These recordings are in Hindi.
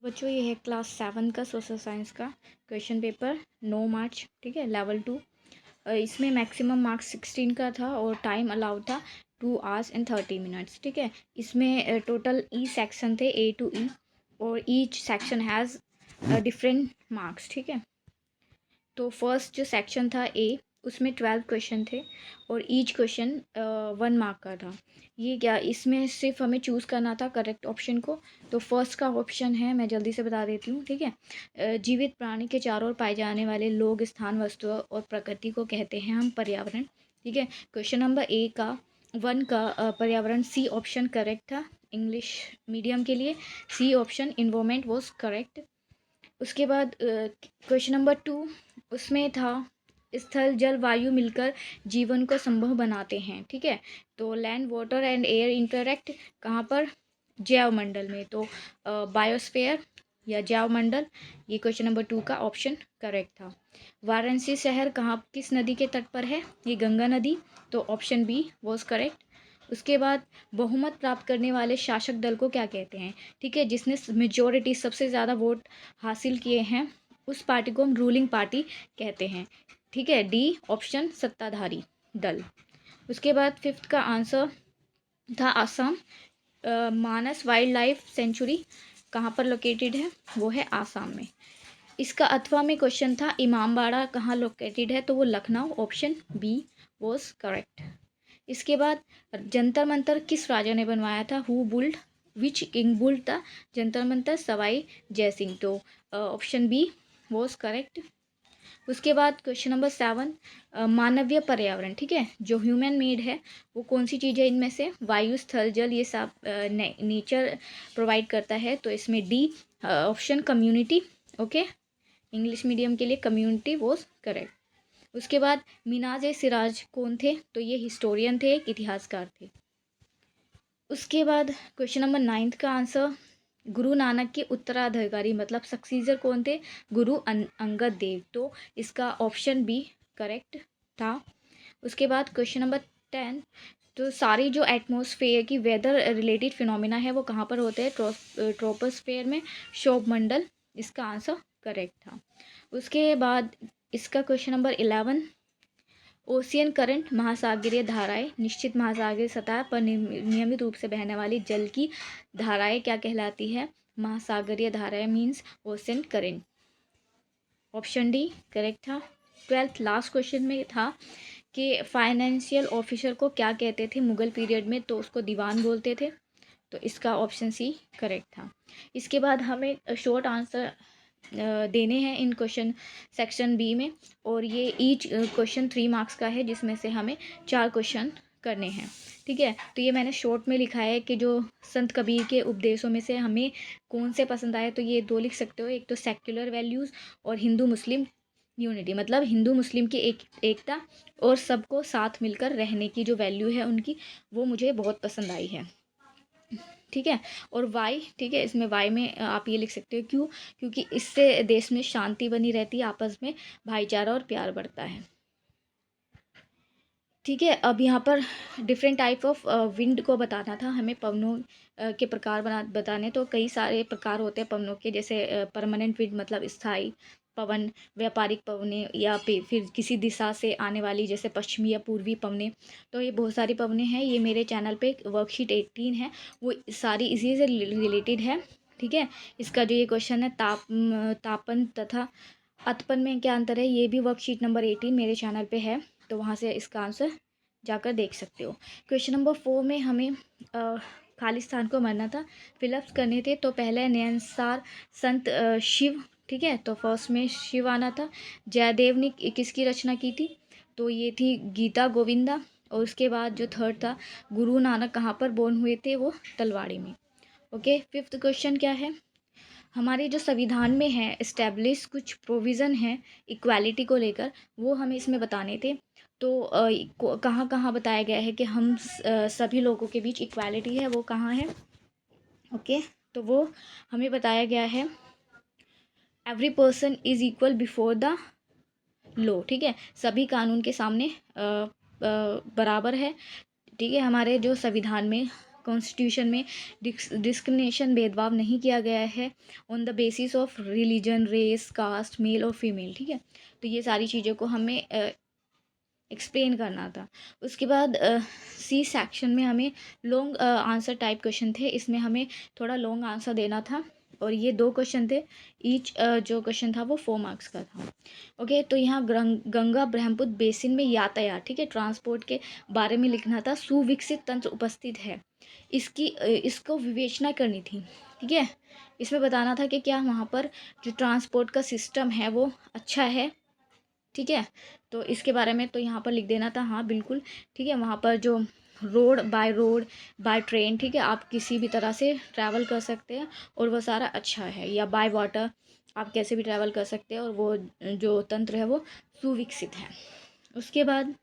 बच्चों ये है क्लास 7 का सोशल साइंस का क्वेश्चन पेपर 9 मार्च, ठीक है, लेवल 2। इसमें मैक्सिमम मार्क्स 16 का था और टाइम अलाउड था 2 hours and 30 minutes, ठीक है। इसमें टोटल ई सेक्शन थे A to E और each section has different marks, ठीक है। तो फर्स्ट जो सेक्शन था A, उसमें 12 क्वेश्चन थे और ईच क्वेश्चन 1 मार्क का था। ये क्या, इसमें सिर्फ हमें चूज़ करना था करेक्ट ऑप्शन को। तो फर्स्ट का ऑप्शन है, मैं जल्दी से बता देती हूँ, ठीक है। जीवित प्राणी के चारों ओर पाए जाने वाले लोग, स्थान, वस्तुओं और प्रकृति को कहते हैं हम पर्यावरण, ठीक है। क्वेश्चन नंबर A का 1 का पर्यावरण, सी ऑप्शन करेक्ट था। इंग्लिश मीडियम के लिए C option environment was correct. उसके बाद क्वेश्चन नंबर 2, उसमें था स्थल, जल, वायु मिलकर जीवन को संभव बनाते हैं, ठीक है। तो land, water and air interact कहाँ पर, जैव मंडल में। तो बायोस्फीयर या जैव मंडल, ये क्वेश्चन नंबर 2 का ऑप्शन करेक्ट था। वाराणसी शहर कहाँ, किस नदी के तट पर है, ये गंगा नदी। तो ऑप्शन बी वॉज करेक्ट। उसके बाद बहुमत प्राप्त करने वाले शासक दल को क्या कहते हैं, ठीक है। जिसने मेजोरिटी, सबसे ज़्यादा वोट हासिल किए हैं, उस पार्टी को हम रूलिंग पार्टी कहते हैं, ठीक है। डी ऑप्शन सत्ताधारी दल। उसके बाद 5th का आंसर था आसाम। मानस वाइल्ड लाइफ सेंचुरी कहाँ पर लोकेटेड है, वो है आसाम में। इसका अथवा में क्वेश्चन था इमामबाड़ा कहाँ लोकेटेड है, तो वो Lucknow, option B was correct. इसके बाद जंतर मंतर किस राजा ने बनवाया था, who built, which king built the Jantar Mantar, Sawai Jai Singh. तो ऑप्शन बी वॉज करेक्ट। उसके बाद क्वेश्चन नंबर 7, मानवीय पर्यावरण, ठीक है, जो ह्यूमन मेड है, वो कौन सी चीज़ है इनमें से, वायु, स्थल, जल, ये सब नेचर प्रोवाइड करता है। तो इसमें D option community, okay. English medium के लिए कम्युनिटी वॉज करेक्ट। उसके बाद मिनाज ए सिराज कौन थे, तो ये हिस्टोरियन थे, एक इतिहासकार थे। उसके बाद क्वेश्चन नंबर 9 का आंसर, गुरु नानक के उत्तराधिकारी मतलब सक्सीजर कौन थे, गुरु अंगद देव। तो इसका ऑप्शन बी करेक्ट था। उसके बाद क्वेश्चन नंबर 10, तो सारी जो एटमॉस्फेयर की वेदर रिलेटेड फिनोमिना है वो कहाँ पर होते हैं, ट्रोपोस्फेयर में, शोभ मंडल, इसका आंसर करेक्ट था। उसके बाद इसका क्वेश्चन नंबर 11, ओशियन करंट, महासागरीय धाराएं, निश्चित महासागरीय सतह पर नियमित रूप से बहने वाली जल की धाराएं क्या कहलाती है, महासागरीय धाराएं means ocean current. Option D correct था। 12th लास्ट क्वेश्चन में था कि फाइनेंशियल ऑफिसर को क्या कहते थे मुगल पीरियड में, तो उसको दीवान बोलते थे। तो इसका ऑप्शन सी करेक्ट था। इसके बाद हमें शॉर्ट आंसर देने हैं इन क्वेश्चन सेक्शन बी में, और ये ईच क्वेश्चन 3 मार्क्स का है, जिसमें से हमें 4 क्वेश्चन करने हैं, ठीक है। तो ये मैंने शॉर्ट में लिखा है कि जो संत कबीर के उपदेशों में से हमें कौन से पसंद आए, तो ये 2 लिख सकते हो, एक तो सेक्युलर वैल्यूज़ और हिंदू मुस्लिम यूनिटी, मतलब हिंदू मुस्लिम की एकता और सबको साथ मिलकर रहने की जो वैल्यू है उनकी, वो मुझे बहुत पसंद आई है, ठीक है। और वाई, ठीक है, इसमें वाई में आप ये लिख सकते हो क्यों, क्योंकि इससे देश में शांति बनी रहती है, आपस में भाईचारा और प्यार बढ़ता है, ठीक है। अब यहाँ पर डिफरेंट टाइप ऑफ विंड को बताना था हमें, पवनों के प्रकार बताने। तो कई सारे प्रकार होते हैं पवनों के, जैसे परमानेंट विंड मतलब स्थायी पवन, व्यापारिक पवने, या फिर किसी दिशा से आने वाली जैसे पश्चिमी या पूर्वी पवने। तो ये बहुत सारी पवने हैं, ये मेरे चैनल पे वर्कशीट 18 है, वो सारी इसी से रिलेटेड है, ठीक है। इसका जो ये क्वेश्चन है तापन तथा अतपन में क्या अंतर है, ये भी वर्कशीट नंबर 18 मेरे चैनल पे है, तो वहाँ से इसका आंसर जाकर देख सकते हो। क्वेश्चन नंबर 4 में हमें खाली स्थान को भरना था, फिलअप्स करने थे। तो पहले नयनसार संत शिव, ठीक है, तो फर्स्ट में शिव आना था। जयदेव ने किसकी रचना की थी, तो ये थी गीता गोविंदा। और उसके बाद जो थर्ड था, गुरु नानक कहाँ पर बोर्न हुए थे, वो तलवाड़ी में, ओके। 5th क्वेश्चन क्या है, हमारे जो संविधान में है इस्टेब्लिश कुछ प्रोविज़न है इक्वालिटी को लेकर, वो हमें इसमें बताने थे। तो कहाँ कहाँ बताया गया है कि हम सभी लोगों के बीच इक्वालिटी है, वो कहाँ है, ओके। तो वो हमें बताया गया है, every person is equal before the law, ठीक है, सभी कानून के सामने बराबर है, ठीक है। हमारे जो संविधान में कॉन्स्टिट्यूशन में डिस्क्रिमिनेशन, भेदभाव नहीं किया गया है on the basis of religion, race, caste, male और फीमेल, ठीक है। तो ये सारी चीज़ों को हमें एक्सप्लेन करना था। उसके बाद सी सेक्शन में हमें लॉन्ग आंसर टाइप क्वेश्चन थे, इसमें हमें थोड़ा लॉन्ग आंसर देना था और ये 2 क्वेश्चन थे। ईच जो क्वेश्चन था वो 4 मार्क्स का था। ओके, तो यहाँ गंगा ब्रह्मपुत्र बेसिन में यातायात, ठीक है, ट्रांसपोर्ट के बारे में लिखना था। सुविकसित तंत्र उपस्थित है, इसको विवेचना करनी थी, ठीक है। इसमें बताना था कि क्या वहाँ पर जो ट्रांसपोर्ट का सिस्टम है वो अच्छा है, ठीक है। तो इसके बारे में तो यहाँ पर लिख देना था, हाँ बिल्कुल, ठीक है। वहाँ पर जो रोड बाय ट्रेन, ठीक है, आप किसी भी तरह से ट्रैवल कर सकते हैं और वो सारा अच्छा है, या बाय वाटर आप कैसे भी ट्रैवल कर सकते हैं और वो जो तंत्र है वो सुविकसित है। उसके बाद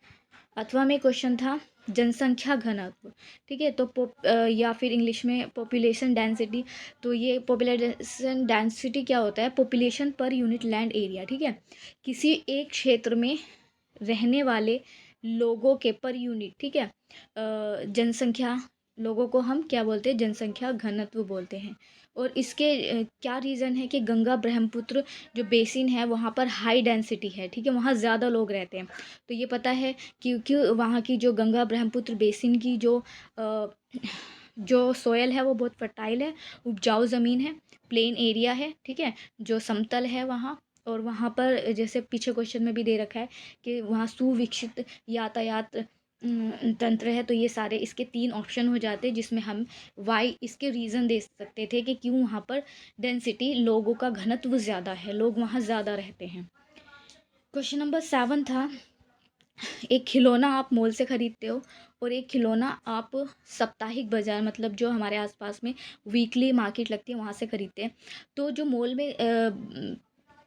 अथवा में क्वेश्चन था जनसंख्या घनत्व, ठीक है। तो या फिर इंग्लिश में पॉपुलेशन डेंसिटी। तो ये पॉपुलेशन डेंसिटी क्या होता है? Population per unit land area, ठीक है। किसी एक क्षेत्र में रहने वाले लोगों के पर यूनिट, ठीक है, जनसंख्या, लोगों को हम क्या बोलते हैं? जनसंख्या घनत्व बोलते हैं। और इसके क्या रीज़न है कि गंगा ब्रह्मपुत्र जो बेसिन है वहाँ पर हाई डेंसिटी है, ठीक है, वहाँ ज़्यादा लोग रहते हैं। तो ये पता है क्योंकि वहाँ की जो गंगा ब्रह्मपुत्र बेसिन की जो सोयल है वो बहुत फर्टाइल है, उपजाऊ ज़मीन है, प्लेन एरिया है, ठीक है, जो समतल है वहाँ। और वहाँ पर जैसे पीछे क्वेश्चन में भी दे रखा है कि वहाँ सुविकसित यातायात तंत्र है। तो ये सारे इसके 3 ऑप्शन हो जाते हैं, जिसमें हम वाई इसके रीज़न दे सकते थे कि क्यों वहाँ पर डेंसिटी, लोगों का घनत्व ज़्यादा है, लोग वहाँ ज़्यादा रहते हैं। क्वेश्चन नंबर 7 था, एक खिलौना आप मॉल से ख़रीदते हो और एक खिलौना आप साप्ताहिक बाज़ार, मतलब जो हमारे आसपास में वीकली मार्केट लगती है वहाँ से ख़रीदते हैं। तो जो मॉल में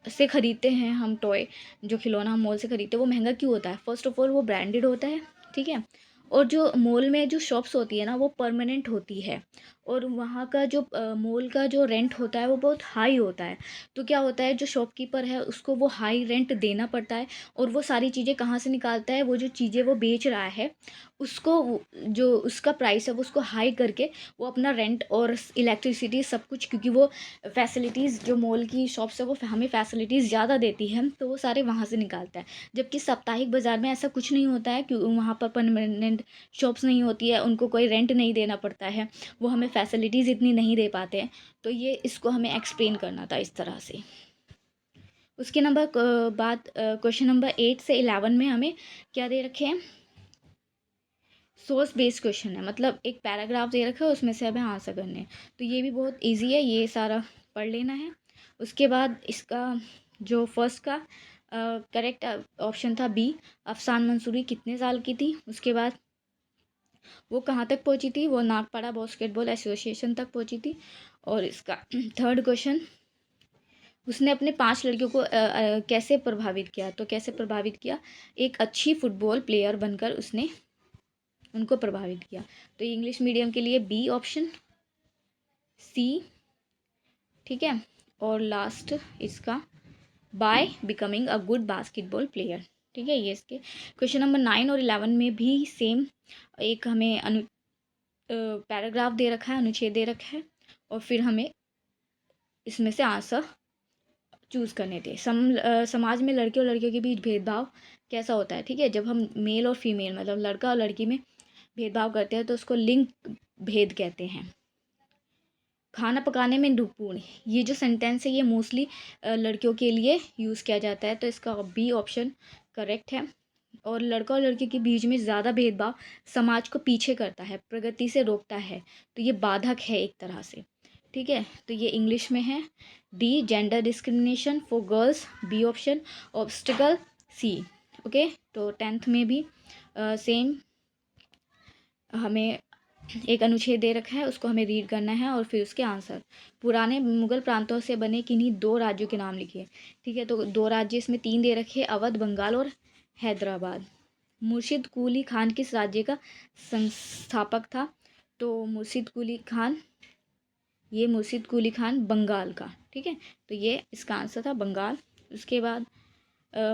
से ख़रीदते हैं हम टॉय, जो खिलौना हम मॉल से ख़रीदते हैं वो महंगा क्यों होता है? फर्स्ट ऑफ ऑल वो ब्रांडेड होता है, ठीक है। और जो मॉल में जो शॉप्स होती है ना वो परमानेंट होती है, और वहाँ का जो मॉल का जो रेंट होता है वो बहुत हाई होता है। तो क्या होता है, जो शॉपकीपर है उसको वो हाई रेंट देना पड़ता है, और वो सारी चीज़ें कहाँ से निकालता है? वो जो चीज़ें वो बेच रहा है उसको जो उसका प्राइस है वो उसको हाई करके वो अपना रेंट और इलेक्ट्रिसिटी सब कुछ, क्योंकि वो फैसिलिटीज़ जो मॉल की शॉप्स है वो हमें फैसिलिटीज़ ज़्यादा देती है, तो वो सारे वहाँ से निकालता है। जबकि साप्ताहिक बाज़ार में ऐसा कुछ नहीं होता है, क्योंकि वहाँ पर परमानेंट शॉप्स नहीं होती है, उनको कोई रेंट नहीं देना पड़ता है, वो हमें फैसिलिटीज़ इतनी नहीं दे पाते हैं। तो ये इसको हमें एक्सप्लेन करना था इस तरह से। उसके बाद क्वेश्चन नंबर 8 से 11 में हमें क्या दे रखे हैं? सोर्स बेस्ड क्वेश्चन है, मतलब एक पैराग्राफ दे रखा है उसमें से हमें आंसर करने हैं। तो ये भी बहुत इजी है, ये सारा पढ़ लेना है। उसके बाद इसका जो फर्स्ट का करेक्ट ऑप्शन था बी, अफसान मंसूरी कितने साल की थी? उसके बाद वो कहाँ तक पहुँची थी? वो नागपाड़ा बास्केटबॉल एसोसिएशन तक पहुँची थी। और इसका थर्ड क्वेश्चन, उसने अपने 5 लड़कियों को कैसे प्रभावित किया? तो कैसे प्रभावित किया? एक अच्छी फुटबॉल प्लेयर बनकर उसने उनको प्रभावित किया। तो इंग्लिश मीडियम के लिए बी ऑप्शन, सी, ठीक है। और लास्ट इसका by becoming a good basketball player, ठीक है। ये इसके क्वेश्चन नंबर 9 और 11 में भी सेम एक हमें पैराग्राफ दे रखा है, अनुच्छेद दे रखा है, और फिर हमें इसमें से आंसर चूज़ करने थे। समाज में लड़के और लड़कियों के बीच भेदभाव कैसा होता है? ठीक है, जब हम मेल और फीमेल मतलब लड़का और लड़की में भेदभाव करते हैं तो उसको लिंग भेद कहते हैं। खाना पकाने में निपुण, ये जो सेंटेंस है ये मोस्टली लड़कियों के लिए यूज़ किया जाता है, तो इसका बी ऑप्शन करेक्ट है। और लड़का और लड़की के बीच में ज़्यादा भेदभाव समाज को पीछे करता है, प्रगति से रोकता है, तो ये बाधक है एक तरह से, ठीक है। तो ये इंग्लिश में है D, gender discrimination for girls, B option, obstacle, C. Okay, तो 10th में भी सेम हमें एक अनुच्छेद दे रखा है, उसको हमें रीड करना है और फिर उसके आंसर। पुराने मुगल प्रांतों से बने किन्हीं 2 राज्यों के नाम लिखिए, ठीक है। तो 2 राज्य इसमें 3 दे रखे, अवध, बंगाल और हैदराबाद। मुर्शिद कुली खान किस राज्य का संस्थापक था? तो मुर्शिद कुली खान बंगाल का, ठीक है। तो ये इसका आंसर था बंगाल। उसके बाद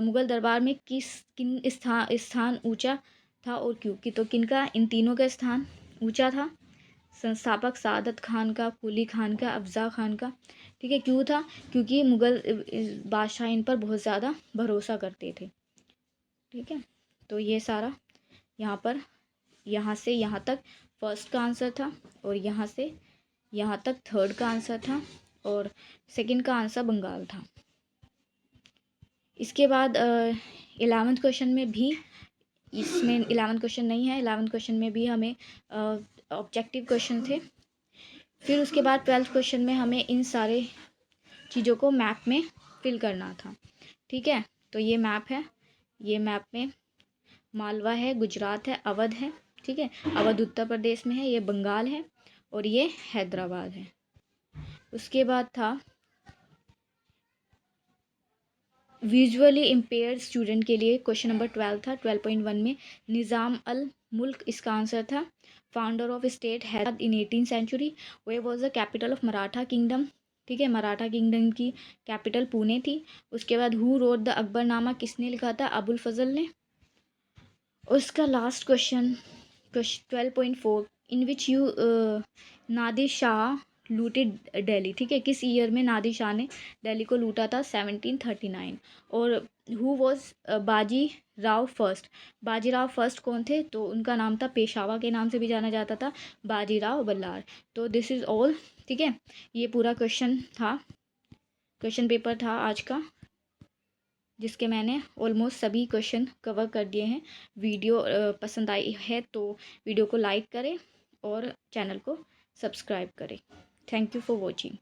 मुगल दरबार में किन स्थान ऊंचा था और क्यों? कि तो किनका इन तीनों का स्थान ऊंचा था? संस्थापक सादत खान का, कुली खान का, अफ़ज़ा खान का। ठीक है, क्यों था? क्योंकि मुग़ल बादशाह इन पर बहुत ज़्यादा भरोसा करते थे। ठीक है, तो ये सारा यहाँ पर, यहाँ से यहाँ तक फर्स्ट का आंसर था, और यहाँ से यहाँ तक थर्ड का आंसर था, और सेकंड का आंसर बंगाल था। इसके बाद 11th क्वेश्चन में भी, इसमें 11th क्वेश्चन नहीं है, 11th क्वेश्चन में भी हमें ऑब्जेक्टिव क्वेश्चन थे। फिर उसके बाद 12th क्वेश्चन में हमें इन सारे चीज़ों को मैप में फिल करना था। ठीक है, तो ये मैप है, ये मैप में मालवा है, गुजरात है, अवध है। ठीक है, अवध उत्तर प्रदेश में है, ये बंगाल है, और ये हैदराबाद है। उसके बाद था विजुअली इम्पेयर्ड स्टूडेंट के लिए क्वेश्चन नंबर 12 था, 12.1 में निज़ाम अल मुल्क इसका आंसर था। Founder of state Hyderabad in 18th century, वे was the capital of Maratha kingdom. ठीक है, मराठा किंगडम की कैपिटल पुणे थी। उसके बाद हु रोट द अकबरनामा, किसने लिखा था? अबुल फजल ने। उसका last question 12.4, in which you Nadir Shah looted Delhi. ठीक है, किस ईयर में नादिर शाह ने दिल्ली को लूटा था? 1739। और हु वॉज बाजी राव फर्स्ट, बाजी राव फर्स्ट कौन थे? तो उनका नाम था, पेशावा के नाम से भी जाना जाता था, बाजी राव बल्लार। तो दिस इज़ ऑल। ठीक है, ये पूरा क्वेश्चन था, क्वेश्चन पेपर था आज का, जिसके मैंने ऑलमोस्ट सभी क्वेश्चन कवर कर दिए हैं। वीडियो पसंद आई है तो वीडियो को लाइक करें और चैनल को सब्सक्राइब करें। Thank you for watching.